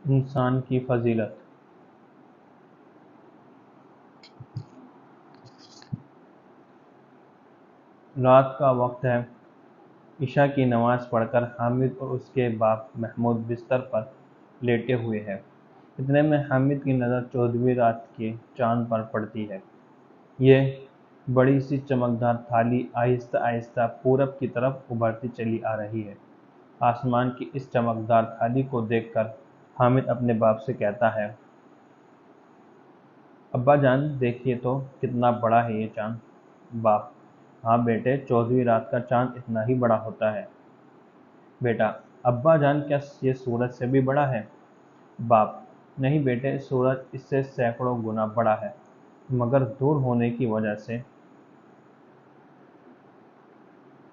انسان کی فضیلت۔ رات کا وقت ہے۔ عشاء کی نماز پڑھ کر حامد اور اس کے باپ محمود بستر پر لیٹے ہوئے ہیں۔ اتنے میں حامد کی نظر 14ویں رات کے چاند پر پڑتی ہے۔ یہ بڑی سی چمکدار تھالی آہستہ آہستہ پورب کی طرف ابھرتی چلی آ رہی ہے۔ آسمان کی اس چمکدار تھالی کو دیکھ کر حامد اپنے باپ سے کہتا ہے، ابا جان دیکھیے تو کتنا بڑا ہے یہ چاند۔ باپ: ہاں بیٹے، 14ویں رات کا چاند اتنا ہی بڑا ہوتا ہے۔ بیٹا: ابا جان کیا یہ سورج سے بھی بڑا ہے؟ باپ: نہیں بیٹے، سورج اس سے سینکڑوں گنا بڑا ہے، مگر دور ہونے کی وجہ سے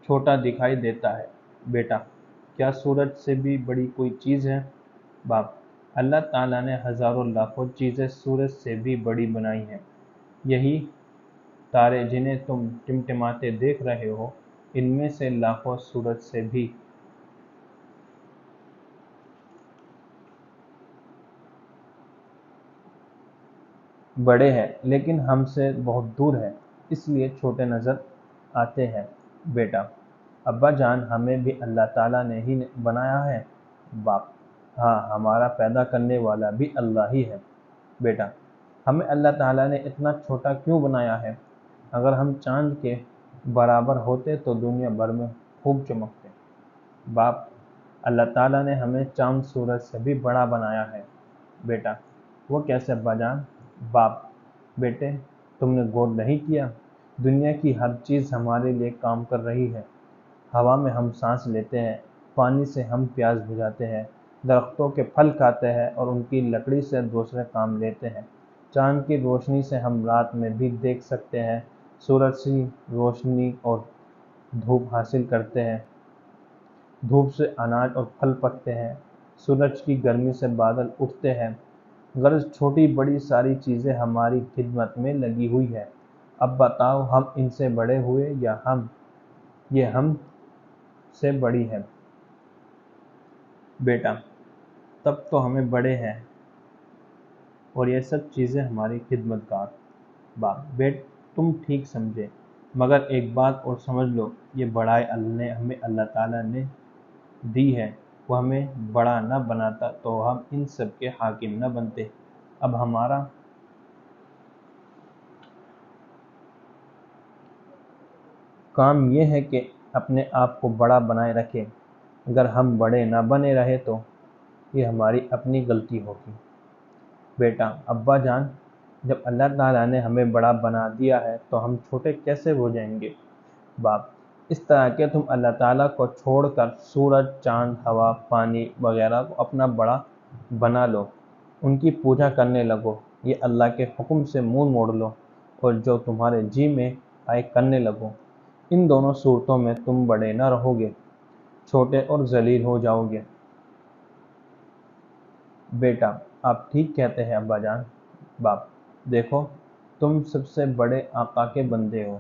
چھوٹا دکھائی دیتا ہے۔ بیٹا: کیا سورج سے بھی بڑی کوئی چیز ہے؟ باپ: اللہ تعالیٰ نے ہزاروں لاکھوں چیزیں سورج سے بھی بڑی بنائی ہیں۔ یہی تارے جنہیں تم ٹمٹماتے دیکھ رہے ہو، ان میں سے لاکھوں سورج سے بھی بڑے ہیں، لیکن ہم سے بہت دور ہیں، اس لیے چھوٹے نظر آتے ہیں۔ بیٹا: ابا جان ہمیں بھی اللہ تعالیٰ نے ہی بنایا ہے؟ باپ: ہاں، ہمارا پیدا کرنے والا بھی اللہ ہی ہے۔ بیٹا: ہمیں اللہ تعالیٰ نے اتنا چھوٹا کیوں بنایا ہے؟ اگر ہم چاند کے برابر ہوتے تو دنیا بھر میں خوب چمکتے۔ باپ: اللہ تعالیٰ نے ہمیں چاند سورج سے بھی بڑا بنایا ہے۔ بیٹا: وہ کیسے ابا جان؟ باپ: بیٹے، تم نے غور نہیں کیا؟ دنیا کی ہر چیز ہمارے لیے کام کر رہی ہے۔ ہوا میں ہم سانس لیتے ہیں، پانی سے ہم پیاس بجھاتے ہیں، درختوں کے پھل کھاتے ہیں اور ان کی لکڑی سے دوسرے کام لیتے ہیں۔ چاند کی روشنی سے ہم رات میں بھی دیکھ سکتے ہیں، سورج سے روشنی اور دھوپ حاصل کرتے ہیں، دھوپ سے اناج اور پھل پکتے ہیں، سورج کی گرمی سے بادل اٹھتے ہیں۔ غرض چھوٹی بڑی ساری چیزیں ہماری خدمت میں لگی ہوئی ہیں۔ اب بتاؤ، ہم ان سے بڑے ہوئے یا یہ ہم سے بڑی ہے؟ بیٹا: تب تو ہمیں بڑے ہیں اور یہ سب چیزیں ہماری خدمت گار۔ باپ: بیٹ تم ٹھیک سمجھے، مگر ایک بات اور سمجھ لو، یہ بڑائی ہمیں اللہ تعالیٰ نے دی ہے۔ وہ ہمیں بڑا نہ بناتا تو ہم ان سب کے حاکم نہ بنتے۔ اب ہمارا کام یہ ہے کہ اپنے آپ کو بڑا بنائے رکھیں۔ اگر ہم بڑے نہ بنے رہے تو یہ ہماری اپنی غلطی ہوگی۔ بیٹا: ابا جان، جب اللہ تعالیٰ نے ہمیں بڑا بنا دیا ہے تو ہم چھوٹے کیسے ہو جائیں گے؟ باپ: اس طرح کہ تم اللہ تعالیٰ کو چھوڑ کر سورج، چاند، ہوا، پانی وغیرہ کو اپنا بڑا بنا لو، ان کی پوجا کرنے لگو، یہ اللہ کے حکم سے منہ موڑ لو اور جو تمہارے جی میں آئے کرنے لگو۔ ان دونوں صورتوں میں تم بڑے نہ رہو گے، چھوٹے اور ذلیل ہو جاؤ گے۔ بیٹا: آپ ٹھیک کہتے ہیں ابا جان۔ باپ: دیکھو، تم سب سے بڑے آقا کے بندے ہو،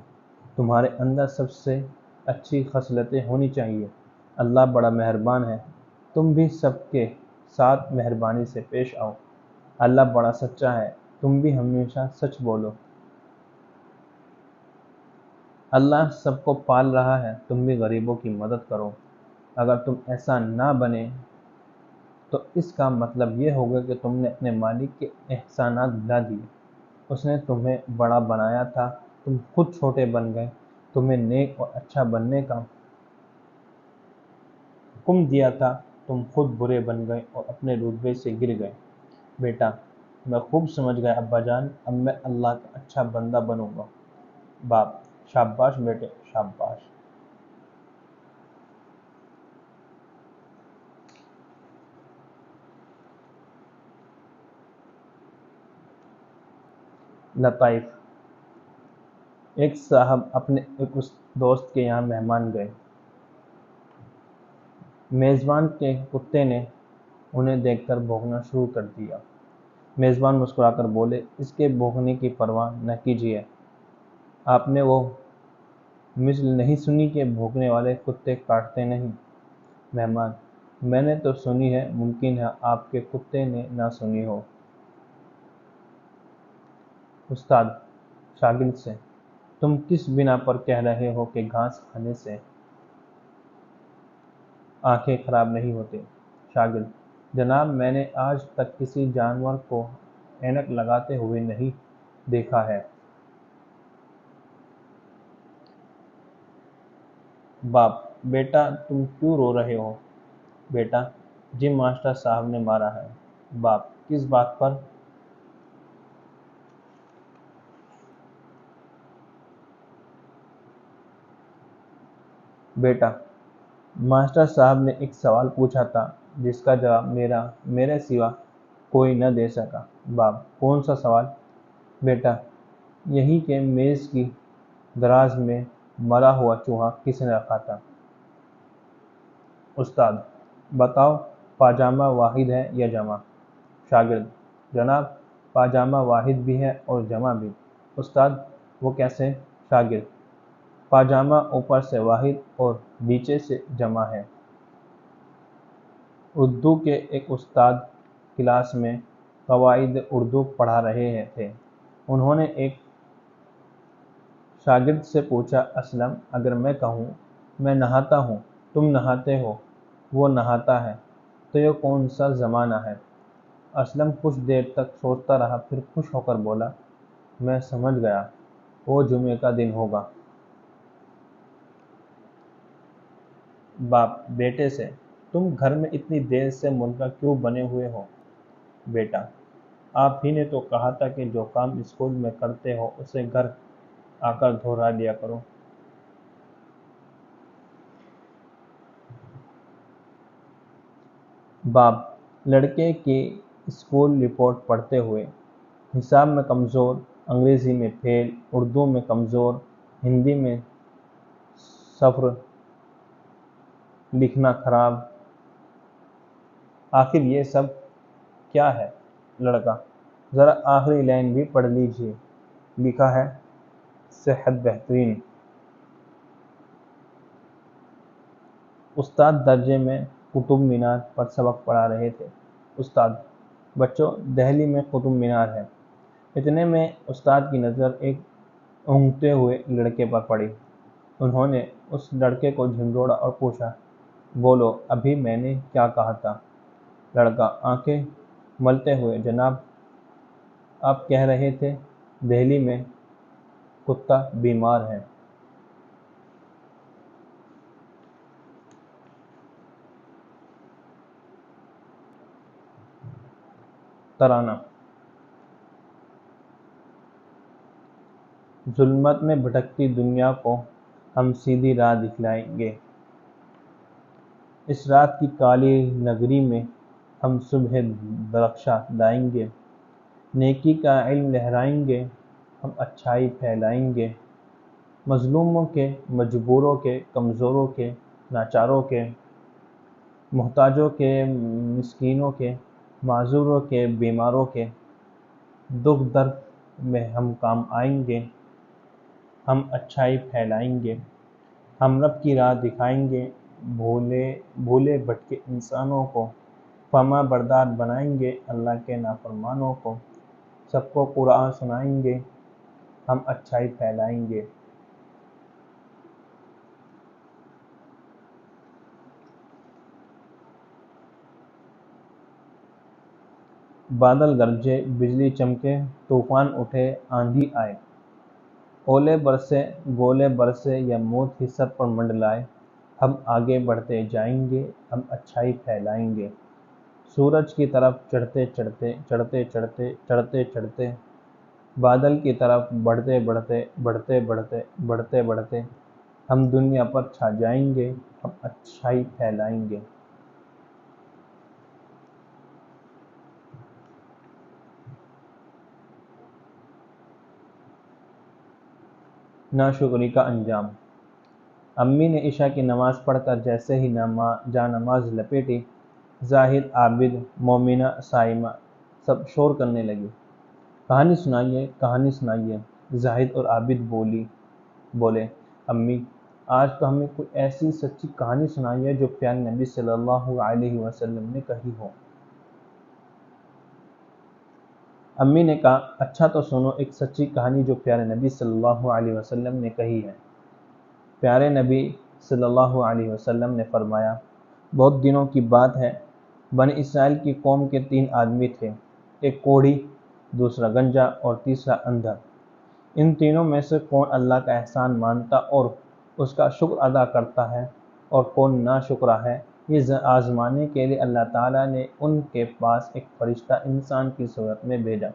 تمہارے اندر سب سے اچھی خصلتیں ہونی چاہیے۔ اللہ بڑا مہربان ہے، تم بھی سب کے ساتھ مہربانی سے پیش آؤ۔ اللہ بڑا سچا ہے، تم بھی ہمیشہ سچ بولو۔ اللہ سب کو پال رہا ہے، تم بھی غریبوں کی مدد کرو۔ اگر تم ایسا نہ بنے تو اس کا مطلب یہ ہوگا کہ تم نے اپنے مالک کے احسانات بھلا دیے۔ اس نے تمہیں بڑا بنایا تھا، تم خود چھوٹے بن گئے، تمہیں نیک اور اچھا بننے کا حکم دیا تھا، تم خود برے بن گئے اور اپنے رتبے سے گر گئے۔ بیٹا: میں خوب سمجھ گیا ابا جان، اب میں اللہ کا اچھا بندہ بنوں گا۔ باپ: شاباش بیٹے، شاباش۔ لطائف: ایک صاحب اپنے ایک دوست کے یہاں مہمان گئے۔ میزبان کے کتے نے انہیں دیکھ کر بھونکنا شروع کر دیا۔ میزبان مسکرا کر بولے، اس کے بھونکنے کی پرواہ نہ کیجیے، آپ نے وہ مثل نہیں سنی کہ بھونکنے والے کتے کاٹتے نہیں۔ مہمان: میں نے تو سنی ہے، ممکن ہے آپ کے کتے نے نہ سنی ہو۔ استاد شاگرد سے: تم کس بنا پر کہہ رہے ہو کہ گھاس کھانے سے آنکھیں خراب نہیں ہوتی؟ شاگرد: جناب، میں نے آج تک کسی جانور کو اینک لگاتے ہوئے نہیں دیکھا ہے۔ باپ: بیٹا تم کیوں رو رہے ہو؟ بیٹا: جی ماسٹر صاحب نے مارا ہے۔ باپ: کس بات پر؟ بیٹا: ماسٹر صاحب نے ایک سوال پوچھا تھا جس کا جواب میرے سوا کوئی نہ دے سکا۔ باپ: کون سا سوال؟ بیٹا: یہی کہ میز کی دراز میں مرا ہوا چوہا کس نے رکھا تھا؟ استاد: بتاؤ، پاجامہ واحد ہے یا جمع؟ شاگرد: جناب، پاجامہ واحد بھی ہے اور جمع بھی۔ استاد: وہ کیسے؟ شاگرد: پاجامہ اوپر سے واحد اور نیچے سے جمع ہے۔ اردو کے ایک استاد کلاس میں قواعد اردو پڑھا رہے تھے۔ انہوں نے ایک شاگرد سے پوچھا، اسلم، اگر میں کہوں میں نہاتا ہوں، تم نہاتے ہو، وہ نہاتا ہے، تو یہ کون سا زمانہ ہے؟ اسلم کچھ دیر تک سوچتا رہا، پھر خوش ہو کر بولا، میں سمجھ گیا، وہ جمعے کا دن ہوگا۔ باپ بیٹے سے: تم گھر میں اتنی دیر سے منکر کیوں بنے ہوئے ہو؟ بیٹا: آپ ہی نے تو کہا تھا کہ جو کام اسکول میں کرتے ہو اسے گھر آ کر دہرا لیا کرو۔ باپ لڑکے کی اسکول رپورٹ پڑھتے ہوئے: حساب میں کمزور، انگریزی میں فیل، اردو میں کمزور، ہندی میں صفر، لکھنا خراب، آخر یہ سب کیا ہے؟ لڑکا: ذرا آخری لائن بھی پڑھ لیجیے، لکھا ہے صحت بہترین۔ استاد درجے میں قطب مینار پر سبق پڑھا رہے تھے۔ استاد: بچوں، دہلی میں قطب مینار ہے۔ اتنے میں استاد کی نظر ایک اونگتے ہوئے لڑکے پر پڑی۔ انہوں نے اس لڑکے کو جھنجھوڑا اور پوچھا، بولو ابھی میں نے کیا کہا تھا؟ لڑکا آنکھیں ملتے ہوئے: جناب، آپ کہہ رہے تھے دہلی میں کتا بیمار ہے۔ ترانہ: ظلمت میں بھٹکتی دنیا کو ہم سیدھی راہ دکھلائیں گے، اس رات کی کالی نگری میں ہم صبح درخشاں لائیں گے، نیکی کا علم لہرائیں گے، ہم اچھائی پھیلائیں گے، مظلوموں کے، مجبوروں کے، کمزوروں کے، لاچاروں کے، محتاجوں کے، مسکینوں کے، معذوروں کے، بیماروں کے دکھ درد میں ہم کام آئیں گے، ہم اچھائی پھیلائیں گے، ہم رب کی راہ دکھائیں گے، بھولے بھٹکے انسانوں کو فرما بردار بنائیں گے، اللہ کے نافرمانوں کو سب کو قرآن سنائیں گے، ہم اچھائی پھیلائیں گے۔ بادل گرجے، بجلی چمکے، طوفان اٹھے، آندھی آئے، اولے برسے، گولے برسے یا موت ہی سر پر منڈلائے، ہم آگے بڑھتے جائیں گے، ہم اچھائی پھیلائیں گے، سورج کی طرف چڑھتے چڑھتے چڑھتے چڑھتے چڑھتے چڑھتے، بادل کی طرف بڑھتے بڑھتے بڑھتے بڑھتے بڑھتے بڑھتے ہم دنیا پر چھا جائیں گے، ہم اچھائی پھیلائیں گے۔ ناشکری کا انجام: امی نے عشاء کی نماز پڑھ کر جیسے ہی جا نماز لپیٹی، زاہد، عابد، مومنہ، صائمہ سب شور کرنے لگی، کہانی سنائیے، کہانی سنائیے۔ زاہد اور عابد بولے، امی آج تو ہمیں کوئی ایسی سچی کہانی سنائی ہے جو پیارے نبی صلی اللہ علیہ وسلم نے کہی ہو۔ امی نے کہا، اچھا تو سنو ایک سچی کہانی جو پیارے نبی صلی اللہ علیہ وسلم نے کہی ہے۔ پیارے نبی صلی اللہ علیہ وسلم نے فرمایا، بہت دنوں کی بات ہے، بنی اسرائیل کی قوم کے 3 آدمی تھے، ایک کوڑھی، دوسرا گنجا اور تیسرا اندھا۔ ان تینوں میں سے کون اللہ کا احسان مانتا اور اس کا شکر ادا کرتا ہے اور کون ناشکرا ہے، یہ آزمانے کے لیے اللہ تعالیٰ نے ان کے پاس ایک فرشتہ انسان کی صورت میں بھیجا۔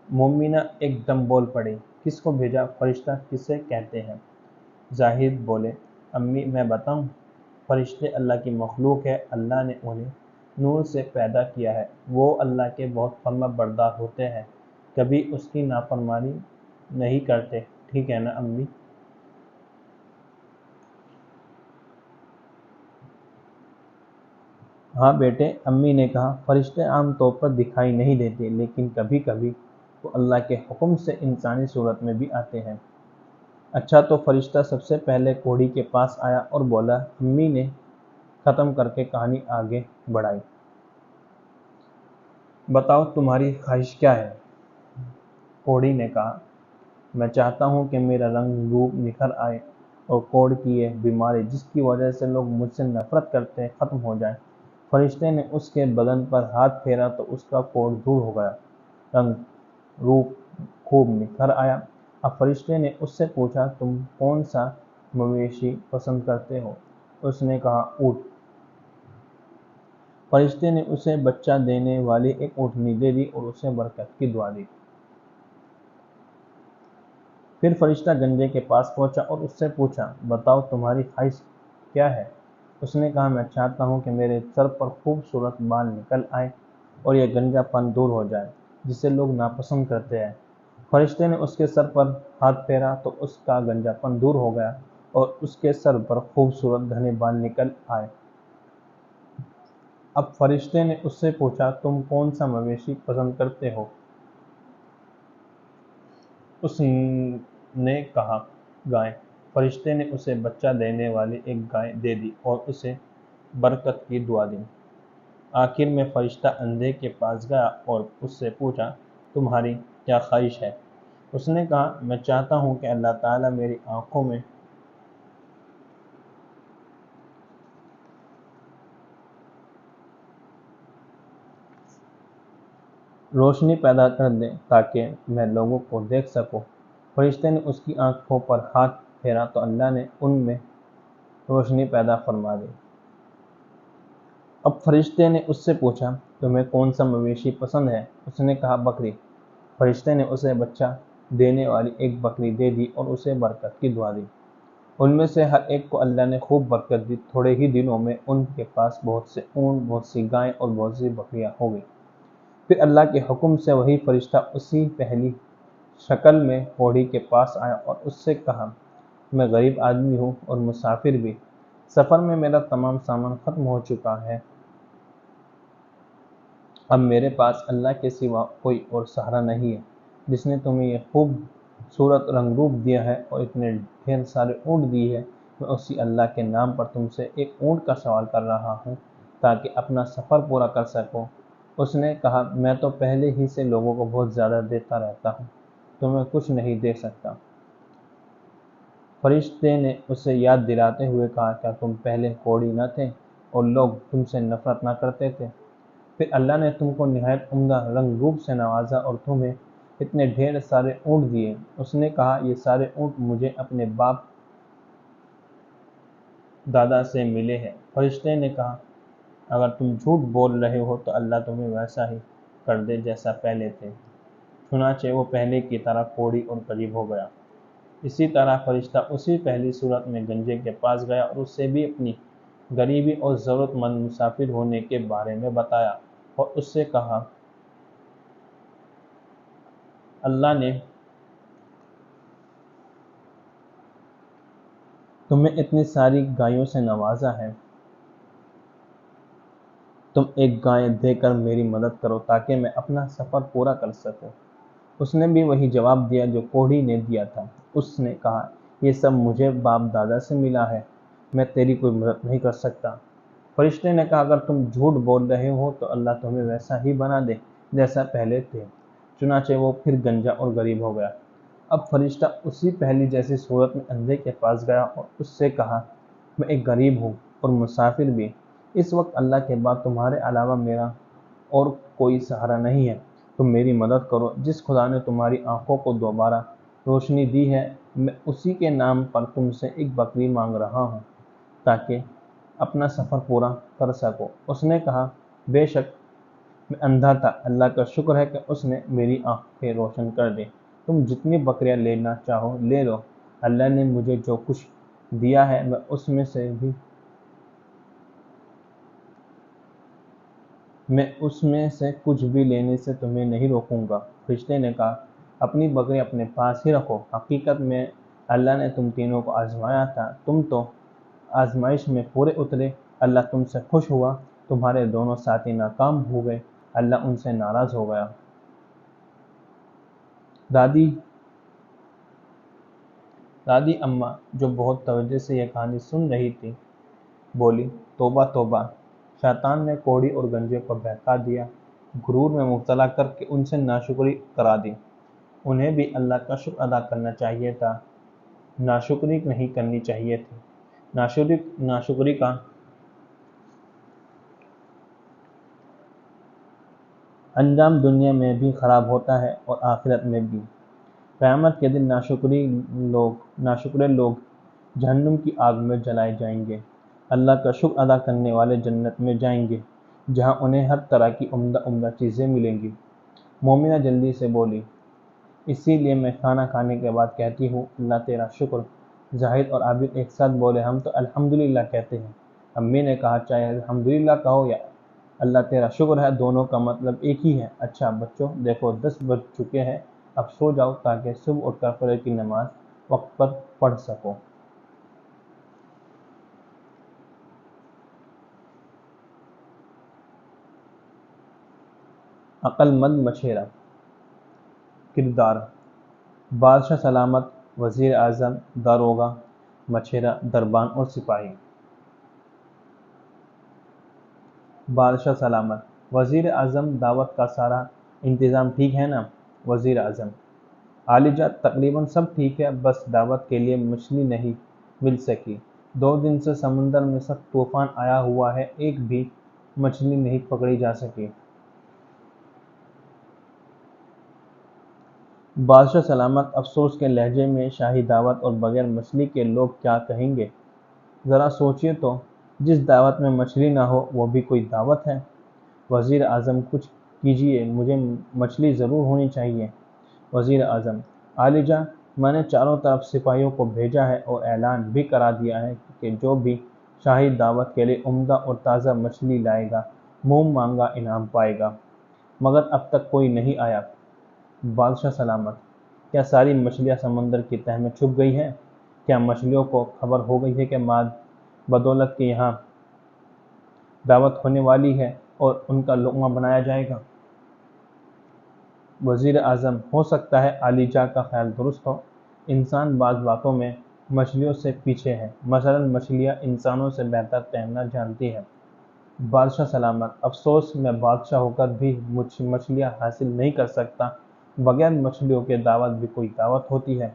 مومنہ ایک دم بول پڑی، کس کو بھیجا؟ فرشتہ کسے کہتے ہیں؟ زاہد بولے، امی میں بتاؤں؟ فرشتے اللہ کی مخلوق ہے، اللہ نے انہیں نور سے پیدا کیا ہے، وہ اللہ کے بہت فرما بردار ہوتے ہیں، کبھی اس کی نافرمانی نہیں کرتے، ٹھیک ہے نا امی؟ ہاں بیٹے، امی نے کہا، فرشتے عام طور پر دکھائی نہیں دیتے، لیکن کبھی کبھی وہ اللہ کے حکم سے انسانی صورت میں بھی آتے ہیں۔ اچھا تو فرشتہ سب سے پہلے کوڑھی کے پاس آیا اور بولا۔ امی نے ختم کر کے کہانی آگے بڑھائی۔ بتاؤ تمہاری خواہش کیا ہے؟ کوڑھی نے کہا، میں چاہتا ہوں کہ میرا رنگ روپ نکھر آئے اور کوڑھ کی یہ بیماری جس کی وجہ سے لوگ مجھ سے نفرت کرتے ہیں ختم ہو جائے۔ فرشتے نے اس کے بدن پر ہاتھ پھیرا تو اس کا کوڑھ دور ہو گیا، رنگ روپ خوب نکھر آیا۔ اب فرشتے نے اس سے پوچھا، تم کون سا مویشی پسند کرتے ہو؟ اس نے کہا، اونٹ۔ فرشتے نے اسے بچہ دینے والی ایک اونٹنی دے دی اور اسے برکت کی دعا دی۔ پھر فرشتہ گنجے کے پاس پہنچا اور اس سے پوچھا، بتاؤ تمہاری خواہش کیا ہے؟ اس نے کہا، میں چاہتا ہوں کہ میرے سر پر خوبصورت بال نکل آئے اور یہ گنجا پن دور ہو جائے جسے لوگ ناپسند کرتے ہیں۔ فرشتے نے اس کے سر پر ہاتھ پھیرا تو اس کا گنجا پن دور ہو گیا اور اس کے سر پر خوبصورت گھنے بال نکل آئے۔ اب فرشتے نے اس سے پوچھا، تم کون سا مویشی پسند کرتے ہو؟ اس نے کہا، گائے۔ فرشتے نے اسے بچہ دینے والی ایک گائے دے دی اور اسے برکت کی دعا دی۔ آخر میں فرشتہ اندھے کے پاس گیا اور اس سے پوچھا، تمہاری کیا خواہش ہے؟ اس نے کہا، میں چاہتا ہوں کہ اللہ تعالیٰ میری آنکھوں میں روشنی پیدا کر دے تاکہ میں لوگوں کو دیکھ سکوں۔ فرشتے نے اس کی آنکھوں پر ہاتھ پھیرا تو اللہ نے ان میں روشنی پیدا فرما دی۔ اب فرشتے نے اس سے پوچھا، تمہیں کون سا مویشی پسند ہے؟ اس نے کہا، بکری۔ فرشتے نے اسے بچہ دینے والی ایک بکری دے دی اور اسے برکت کی دعا دی۔ ان میں سے ہر ایک کو اللہ نے خوب برکت دی۔ تھوڑے ہی دنوں میں ان کے پاس بہت سے اونٹ، بہت سی گائیں اور بہت سی بکریاں ہو گئیں۔ پھر اللہ کے حکم سے وہی فرشتہ اسی پہلی شکل میں کوڑھی کے پاس آیا اور اس سے کہا، میں غریب آدمی ہوں اور مسافر بھی، سفر میں میرا تمام سامان ختم ہو چکا ہے، اب میرے پاس اللہ کے سوا کوئی اور سہارا نہیں ہے، جس نے تمہیں یہ خوبصورت رنگ روپ دیا ہے اور اتنے ڈھیر سارے اونٹ دیے ہیں۔ میں اسی اللہ کے نام پر تم سے ایک اونٹ کا سوال کر رہا ہوں تاکہ اپنا سفر پورا کر سکو۔ اس نے کہا، میں تو پہلے ہی سے لوگوں کو بہت زیادہ دیتا رہتا ہوں، تمہیں کچھ نہیں دے سکتا۔ فرشتے نے اسے یاد دلاتے ہوئے کہا، کیا تم پہلے کوڑھی نہ تھے اور لوگ تم سے نفرت نہ کرتے تھے؟ پھر اللہ نے تم کو نہایت عمدہ رنگ روپ سے نوازا اور تمہیں اتنے ڈھیر سارے اونٹ دیے۔ اس نے کہا، یہ سارے اونٹ مجھے اپنے باپ دادا سے ملے ہیں۔ فرشتے نے کہا، اگر تم جھوٹ بول رہے ہو تو اللہ تمہیں ویسا ہی کر دے جیسا پہلے تھے۔ چنانچہ وہ پہلے کی طرح کوڑھی اور غریب ہو گیا۔ اسی طرح فرشتہ اسی پہلی صورت میں گنجے کے پاس گیا اور اس سے بھی اپنی غریبی اور ضرورت مند مسافر ہونے کے بارے میں بتایا اور اس سے کہا، اللہ نے تمہیں اتنی ساری گایوں سے نوازا ہے، تم ایک گائے دے کر میری مدد کرو تاکہ میں اپنا سفر پورا کر سکوں۔ اس نے بھی وہی جواب دیا جو کوڑھی نے دیا تھا۔ اس نے کہا، یہ سب مجھے باپ دادا سے ملا ہے، میں تیری کوئی مدد نہیں کر سکتا۔ فرشتے نے کہا اگر تم جھوٹ بول رہے ہو تو اللہ تمہیں ویسا ہی بنا دے جیسا پہلے تھے۔ چنانچہ وہ پھر گنجا اور غریب ہو گیا۔ اب فرشتہ اسی پہلی جیسی صورت میں اندھے کے پاس گیا اور اس سے کہا میں ایک غریب ہوں اور مسافر بھی، اس وقت اللہ کے بعد تمہارے علاوہ میرا اور کوئی سہارا نہیں ہے، تم میری مدد کرو۔ جس خدا نے تمہاری آنکھوں کو دوبارہ روشنی دی ہے، میں اسی کے نام پر تم سے ایک بکری مانگ رہا ہوں تاکہ اپنا سفر پورا کر سکو۔ اس نے کہا بے شک میں اندھا تھا، اللہ کا شکر ہے کہ اس نے میری آنکھیں روشن کر دی۔ تم جتنی بکریاں لینا چاہو لے لو، اللہ نے مجھے جو کچھ دیا ہے میں اس میں سے کچھ بھی لینے سے تمہیں نہیں روکوں گا۔ فرشتے نے کہا اپنی بکری اپنے پاس ہی رکھو، حقیقت میں اللہ نے تم تینوں کو آزمایا تھا، تم تو آزمائش میں پورے اترے، اللہ تم سے خوش ہوا، تمہارے دونوں ساتھی ناکام ہو گئے، اللہ ان سے ناراض ہو گیا۔ دادی اماں جو بہت توجہ سے یہ کہانی سن رہی تھی بولی توبہ توبہ، شیطان نے کوڑی اور گنجے کو بہکا دیا، غرور میں مبتلا کر کے ان سے ناشکری کرا دی۔ انہیں بھی اللہ کا شکر ادا کرنا چاہیے تھا، ناشکری نہیں کرنی چاہیے تھی۔ ناشکری کا انجام دنیا میں بھی خراب ہوتا ہے اور آخرت میں بھی۔ قیامت کے دن ناشکرے لوگ جہنم کی آگ میں جلائے جائیں گے، اللہ کا شکر ادا کرنے والے جنت میں جائیں گے جہاں انہیں ہر طرح کی عمدہ عمدہ چیزیں ملیں گی۔ مومنہ جلدی سے بولی اسی لیے میں کھانا کھانے کے بعد کہتی ہوں اللہ تیرا شکر۔ زاہد اور عابد ایک ساتھ بولے ہم تو الحمدللہ کہتے ہیں۔ امی نے کہا چاہے الحمدللہ کہو یا اللہ تیرا شکر ہے، دونوں کا مطلب ایک ہی ہے۔ اچھا بچوں دیکھو 10 بج چکے ہیں، اب سو جاؤ تاکہ صبح اٹھ کر فجر کی نماز وقت پر پڑھ سکو۔ عقل مند مچھیرا۔ کردار: بادشاہ سلامت، وزیر اعظم، داروغہ، مچھیرا، دربان اور سپاہی۔ بادشاہ سلامت: وزیر اعظم دعوت کا سارا انتظام ٹھیک ہے نا؟ وزیر اعظم: عالیجا تقریباً سب ٹھیک ہے، بس دعوت کے لیے مچھلی نہیں مل سکی، 2 دن سے سمندر میں سخت طوفان آیا ہوا ہے، ایک بھی مچھلی نہیں پکڑی جا سکی۔ بادشاہ سلامت افسوس کے لہجے میں شاہی دعوت اور بغیر مچھلی کے لوگ کیا کہیں گے؟ ذرا سوچئے تو، جس دعوت میں مچھلی نہ ہو وہ بھی کوئی دعوت ہے؟ وزیر اعظم کچھ کیجئے، مجھے مچھلی ضرور ہونی چاہیے۔ وزیر اعظم: عالیجا میں نے چاروں طرف سپاہیوں کو بھیجا ہے اور اعلان بھی کرا دیا ہے کہ جو بھی شاہی دعوت کے لیے عمدہ اور تازہ مچھلی لائے گا منہ مانگا انعام پائے گا، مگر اب تک کوئی نہیں آیا۔ بادشاہ سلامت: کیا ساری مچھلیاں سمندر کی تہہ میں چھپ گئی ہیں؟ کیا مچھلیوں کو خبر ہو گئی ہے کہ بدولت کے یہاں دعوت ہونے والی ہے اور ان کا لقمہ بنایا جائے گا؟ وزیر اعظم: ہو سکتا ہے عالیجا کا خیال درست ہو، انسان بعض باتوں میں مچھلیوں سے پیچھے ہے، مثلاً مچھلیاں انسانوں سے بہتر تیرنا جانتی ہیں۔ بادشاہ سلامت: افسوس میں بادشاہ ہو کر بھی مچھلیاں حاصل نہیں کر سکتا، بغیر مچھلیوں کے دعوت بھی کوئی دعوت ہوتی ہے۔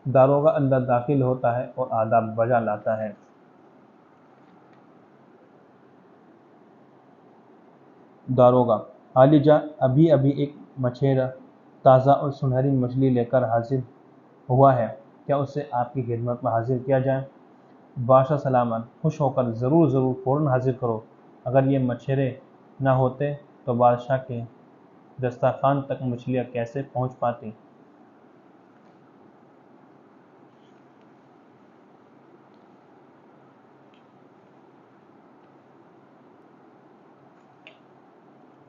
داروغہ اندر داخل ہوتا ہے اور آداب بجا لاتا ہے۔ داروغہ: عالیجا ابھی ایک مچھیرا تازہ اور سنہری مچھلی لے کر حاضر ہوا ہے، کیا اسے آپ کی خدمت میں حاضر کیا جائے؟ بادشاہ سلامت: خوش ہو کر ضرور فوراً حاضر کرو، اگر یہ مچھیرے نہ ہوتے تو بادشاہ کے دسترخوان تک مچھلیاں کیسے پہنچ پاتی؟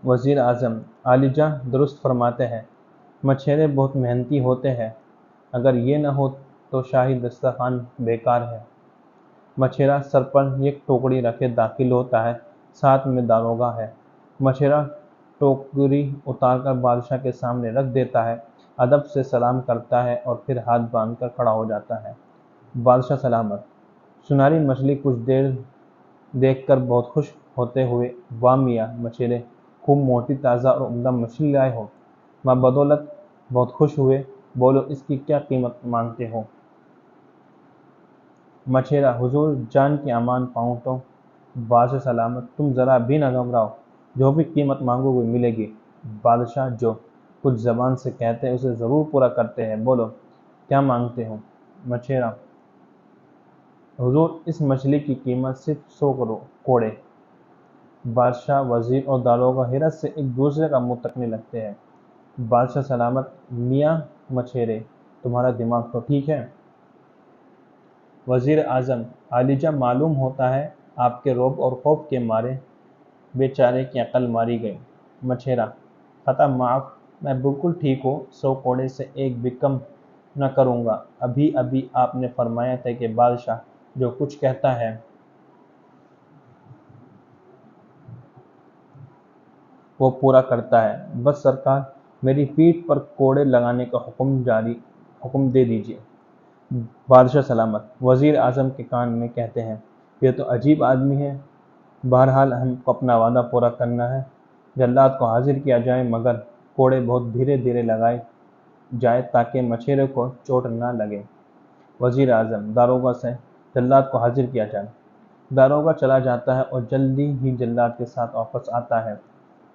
وزیر اعظم: عالیجا درست فرماتے ہیں، مچھیرے بہت محنتی ہوتے ہیں، اگر یہ نہ ہو تو شاہی دسترخوان بیکار ہے۔ مچھیرا سر پر ایک ٹوکری رکھے داخل ہوتا ہے، ساتھ میں داروغہ ہے۔ مچھیرا ٹوکری اتار کر بادشاہ کے سامنے رکھ دیتا ہے، ادب سے سلام کرتا ہے اور پھر ہاتھ باندھ کر کھڑا ہو جاتا ہے۔ بادشاہ سلامت، سنہری مچھلی کچھ دیر دیکھ کر بہت خوش ہوتے ہوئے، واہ میاں مچھیرے، خوب موٹی تازہ اور عمدہ مچھلی لائے ہو، ماں بدولت بہت خوش ہوئے، بولو اس کی کیا قیمت مانگتے ہو؟ مچھیرا، حضور جان کی امان پاؤں تو؟ بادشاہ سلامت، تم ذرا بھی نہ گھبراؤ، جو بھی قیمت مانگو وہ ملے گی۔ بادشاہ جو کچھ زبان سے کہتے ہیں اسے ضرور پورا کرتے ہیں، بولو کیا مانگتے ہو؟ مچھیرا، حضور اس مچھلی کی قیمت صرف 100 کوڑے۔ بادشاہ، وزیر اور داروغہ حیرت سے ایک دوسرے کا منہ تکنے لگتے ہیں۔ بادشاہ سلامت، میاں مچھیرے، تمہارا دماغ تو ٹھیک ہے؟ وزیر اعظم، عالیجاں، معلوم ہوتا ہے آپ کے رعب اور خوف کے مارے بیچارے کی عقل ماری گئی۔ مچھیرا، خطا معاف، میں بالکل ٹھیک ہوں، 100 کوڑے سے ایک بھی کم نہ کروں گا۔ ابھی ابھی آپ نے فرمایا تھا کہ بادشاہ جو کچھ کہتا ہے وہ پورا کرتا ہے۔ بس سرکار، میری پیٹھ پر کوڑے لگانے کا حکم دے دیجیے۔ بادشاہ سلامت، وزیر اعظم کے کان میں کہتے ہیں، یہ تو عجیب آدمی ہے، بہرحال ہم کو اپنا وعدہ پورا کرنا ہے۔ جلاد کو حاضر کیا جائے مگر کوڑے بہت دھیرے دھیرے لگائے جائے تاکہ مچھیرے کو چوٹ نہ لگے۔ وزیر اعظم، داروغہ سے جلاد کو حاضر کیا جائے۔ داروغہ چلا جاتا ہے اور جلدی ہی جلاد کے ساتھ واپس آتا ہے۔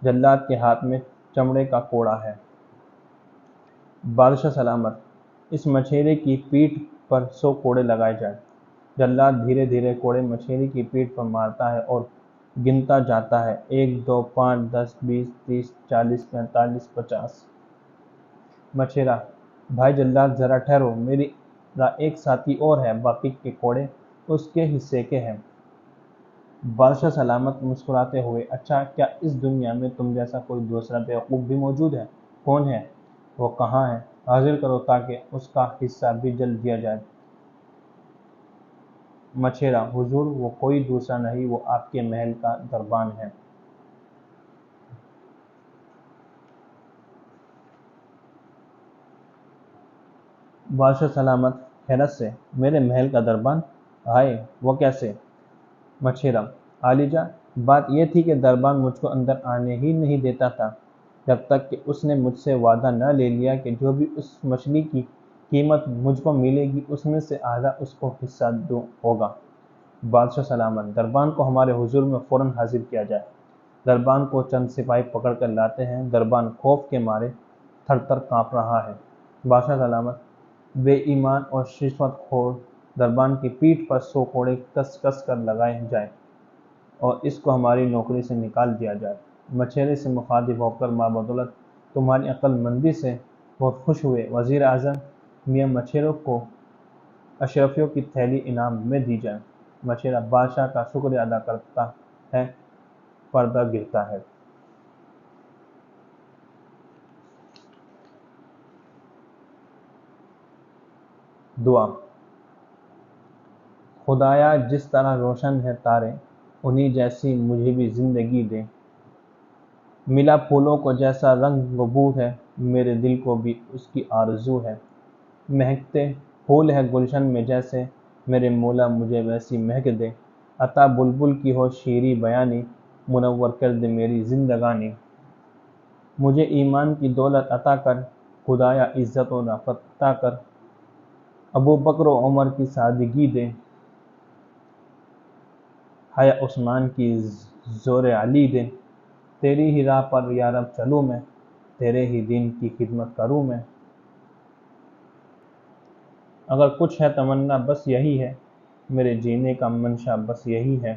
جلاد کے ہاتھ میں چمڑے کا کوڑا ہے۔ بادشاہ سلامت، اس مچھیرے کی پیٹھ پر 100 کوڑے لگائے جائیں۔ جلاد دھیرے دھیرے کوڑے مچھیرے کی پیٹھ پر مارتا ہے اور گنتا جاتا ہے، 1 2 5 10 20 30 40 45 50۔ مچھیرا، بھائی جلاد ذرا ٹھہرو، میرا ایک ساتھی اور ہے، باقی کے کوڑے اس کے حصے کے ہیں۔ بادشاہ سلامت مسکراتے ہوئے، اچھا، کیا اس دنیا میں تم جیسا کوئی دوسرا بیوقوف بھی موجود ہے؟ کون ہے وہ؟ کہاں ہے؟ حاضر کرو تاکہ اس کا حصہ بھی جلد دیا جائے۔ مچھیرا، حضور وہ کوئی دوسرا نہیں، وہ آپ کے محل کا دربان ہے۔ بادشاہ سلامت حیرت سے، میرے محل کا دربان؟ ہائے، وہ کیسے؟ مچھیرا، عالیجاں، بات یہ تھی کہ دربان مجھ کو اندر آنے ہی نہیں دیتا تھا جب تک کہ اس نے مجھ سے وعدہ نہ لے لیا کہ جو بھی اس مچھلی کی قیمت مجھ کو ملے گی اس میں سے آدھا اس کو حصہ ہوگا۔ بادشاہ سلامت، دربان کو ہمارے حضور میں فوراً حاضر کیا جائے۔ دربان کو چند سپاہی پکڑ کر لاتے ہیں۔ دربان خوف کے مارے تھر تھر کانپ رہا ہے۔ بادشاہ سلامت، بے ایمان اور رشوت خور دربان کی پیٹھ پر 100 کوڑے کس کس کر لگائے جائیں اور اس کو ہماری نوکری سے نکال دیا جائے۔ مچھیرے سے مخاطب ہو کر ماں بدولت تمہاری عقل مندی سے بہت خوش ہوئے۔ وزیر اعظم، میاں مچھیروں کو اشرفیوں کی تھیلی انعام میں دی جائے۔ مچھیرا بادشاہ کا شکریہ ادا کرتا ہے، پردہ گرتا ہے۔ دعا۔ خدایا، جس طرح روشن ہے تارے، انہی جیسی مجھے بھی زندگی دے۔ ملا پھولوں کو جیسا رنگ و بو ہے، میرے دل کو بھی اس کی آرزو ہے۔ مہکتے پھول ہے گلشن میں جیسے، میرے مولا مجھے ویسی مہک دے۔ عطا بلبل کی ہو شیریں بیانی، منور کر دے میری زندگانی۔ مجھے ایمان کی دولت عطا کر، خدایا عزت و رافت عطا کر۔ ابو بکر و عمر کی سادگی دے، حیا عثمان کی زور علی دے۔ تیری ہی راہ پر یا رب چلوں میں، تیرے ہی دین کی خدمت کروں میں۔ اگر کچھ ہے تمنا بس یہی ہے، میرے جینے کا منشا بس یہی ہے۔